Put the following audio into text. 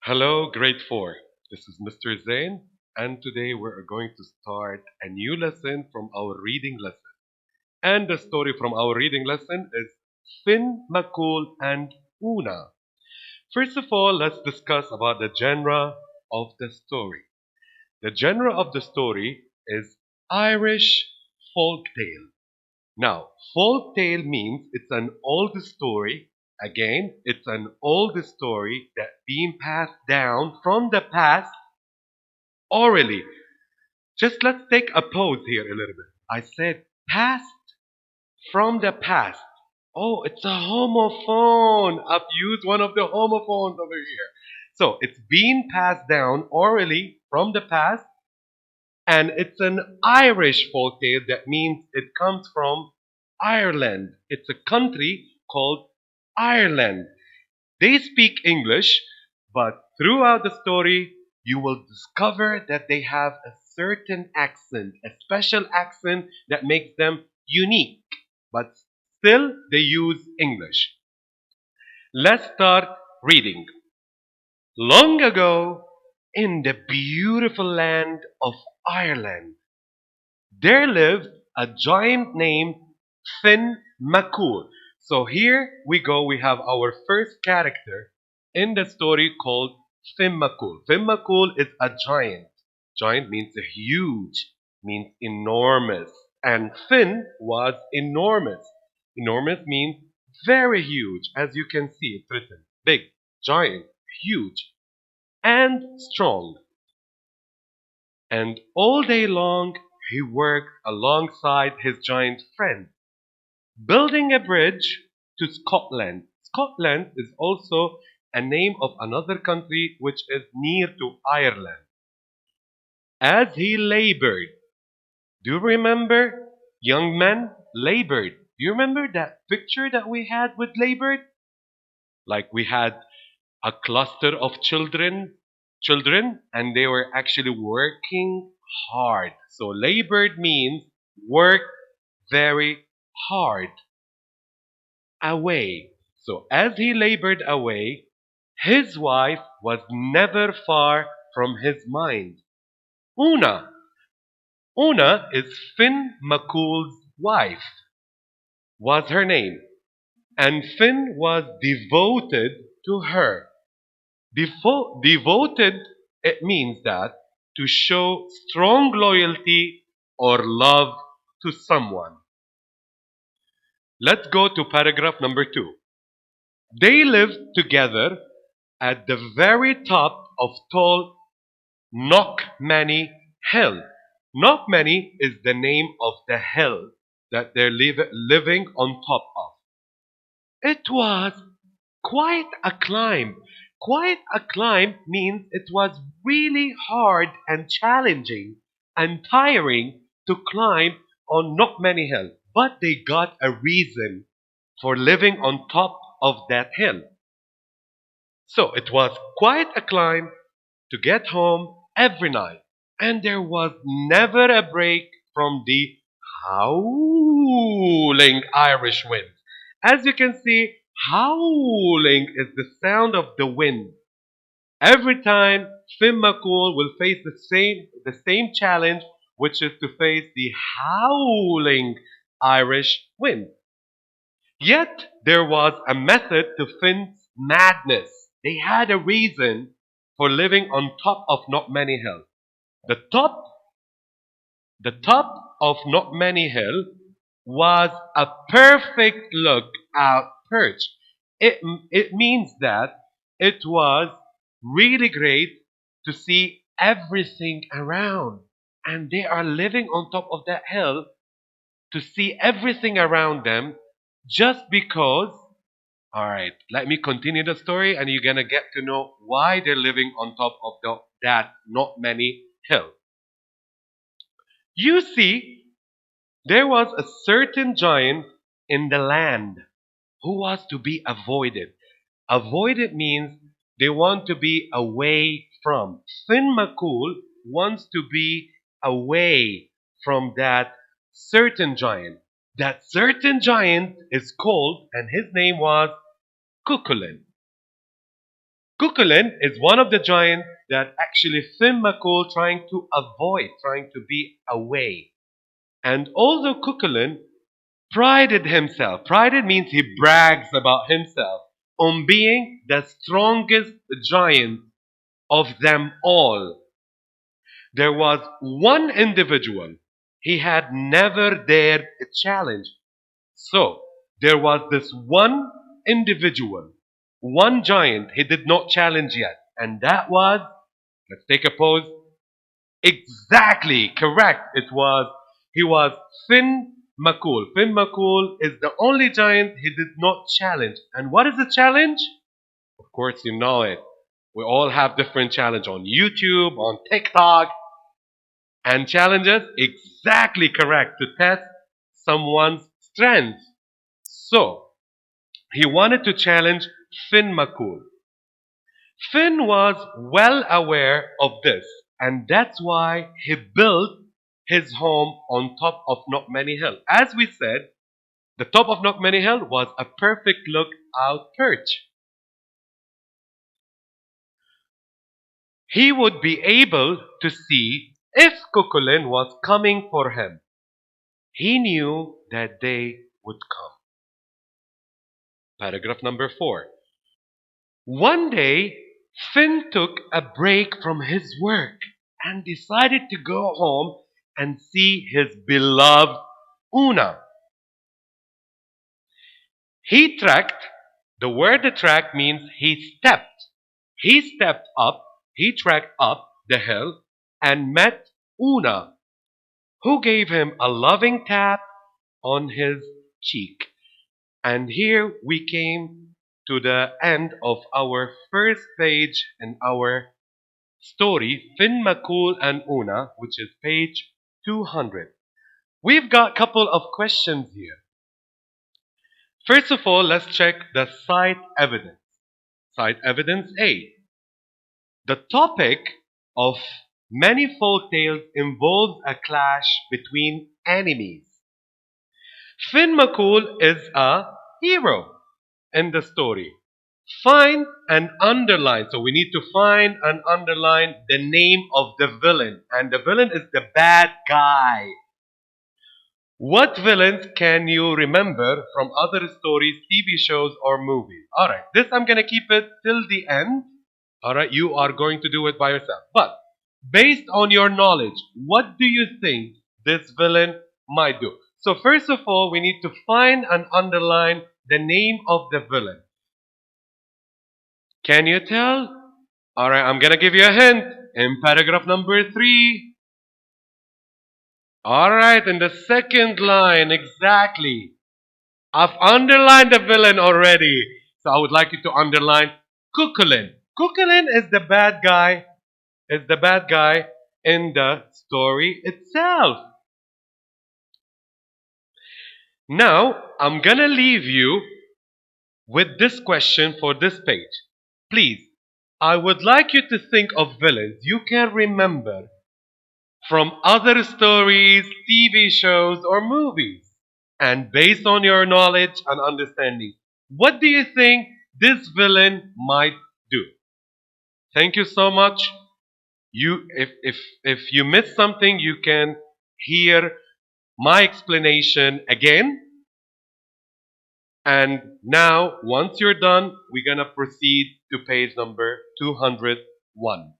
Hello, grade 4. This is Mr. Zain, and today we're going to start a new lesson from our reading lesson. And the story from our reading lesson is Finn, McCool, and Una. First of all, let's discuss about the genre of the story. The genre of the story is Irish folk tale. Now, folk tale means it's an old story. Again, it's an old story that being passed down from the past orally. Just let's take a pause here a little bit. I said past from the past. Oh, it's a homophone. I've used one of the homophones over here. So it's being passed down orally from the past, and it's an Irish folktale. That means it comes from Ireland. It's a country called Ireland. They speak English, but throughout the story, you will discover that they have a certain accent, a special accent that makes them unique, but still they use English. Let's start reading. Long ago, in the beautiful land of Ireland, there lived a giant named Finn McCool. So here we go, we have our first character in the story called Finn McCool. Finn McCool is a giant. Giant means a huge, means enormous. And Finn was enormous. Enormous means very huge. As you can see, it's written big, giant, huge, and strong. And all day long he worked alongside his giant friend, building a bridge to Scotland. Scotland is also a name of another country which is near to Ireland. As he labored, do you remember, young men, labored? Do you remember that picture that we had with labored? Like we had a cluster of children, and they were actually working hard. So labored means work very hard away. So as he labored away, his wife was never far from his mind. Una. Una is Finn McCool's wife, was her name. And Finn was devoted to her. Devoted, it means that to show strong loyalty or love to someone. Let's go to paragraph number 2. They lived together at the very top of tall Knockmany Hill. Knockmany is the name of the hill that they're living on top of. It was quite a climb. Quite a climb means it was really hard and challenging and tiring to climb on Knockmany Hill. But they got a reason for living on top of that hill. So it was quite a climb to get home every night. And there was never a break from the howling Irish wind. As you can see, howling is the sound of the wind. Every time Finn McCool will face the same challenge, which is to face the howling Irish wind. Yet there was a method to Finn's madness. They had a reason for living on top of Knockmany Hill. The top, the top of Knockmany Hill was a perfect lookout perch. It means that it was really great to see everything around. And they are living on top of that hill to see everything around them just because. Alright, let me continue the story and you're gonna get to know why they're living on top of that Knockmany Hill. You see, there was a certain giant in the land who was to be avoided. Avoided means they want to be away from. Finn McCool wants to be away from that certain giant. That certain giant is called, and his name was Cuchulainn. Cuchulainn is one of the giants that actually Finn McCool trying to avoid, trying to be away. And although Cuchulainn prided means he brags about himself on being the strongest giant of them all. There was one individual he had never dared challenge. So, there was this one individual, one giant he did not challenge yet. And that was, let's take a pause, exactly correct. He was Finn McCool. Finn McCool is the only giant he did not challenge. And what is the challenge? Of course, you know it. We all have different challenge on YouTube, on TikTok, and challenges exactly correct to test someone's strength. So, he wanted to challenge Finn McCool. Finn was well aware of this, and that's why he built his home on top of Knockmany Hill. As we said, the top of Knockmany Hill was a perfect lookout perch. He would be able to see if Cuchulainn was coming for him. He knew that day would come. Paragraph number 4. One day, Finn took a break from his work and decided to go home and see his beloved Una. He trekked. The word track means he stepped. He stepped up, he trekked up the hill and met Una, who gave him a loving tap on his cheek. And here we came to the end of our first page in our story, Finn McCool and Una, which is page 200. We've got a couple of questions here. First of all, let's check the site evidence. Site evidence A. The topic of many folk tales involves a clash between enemies. Finn McCool is a hero in the story. Find and underline. So we need to find and underline the name of the villain. And the villain is the bad guy. What villains can you remember from other stories, TV shows, or movies? Alright, this I'm going to keep it till the end. Alright, you are going to do it by yourself. But based on your knowledge, what do you think this villain might do? So first of all, we need to find and underline the name of the villain. Can you tell? Alright, I'm going to give you a hint. In paragraph number 3. Alright, in the second line, exactly. I've underlined the villain already. So I would like you to underline Cuchulainn. Cuchulainn is the bad guy. Is the bad guy in the story itself. Now, I'm gonna leave you with this question for this page. Please, I would like you to think of villains you can remember from other stories, TV shows, or movies. And based on your knowledge and understanding, what do you think this villain might do? Thank you so much. If you missed something, you can hear my explanation again. And now, once you're done, we're gonna proceed to page number 201.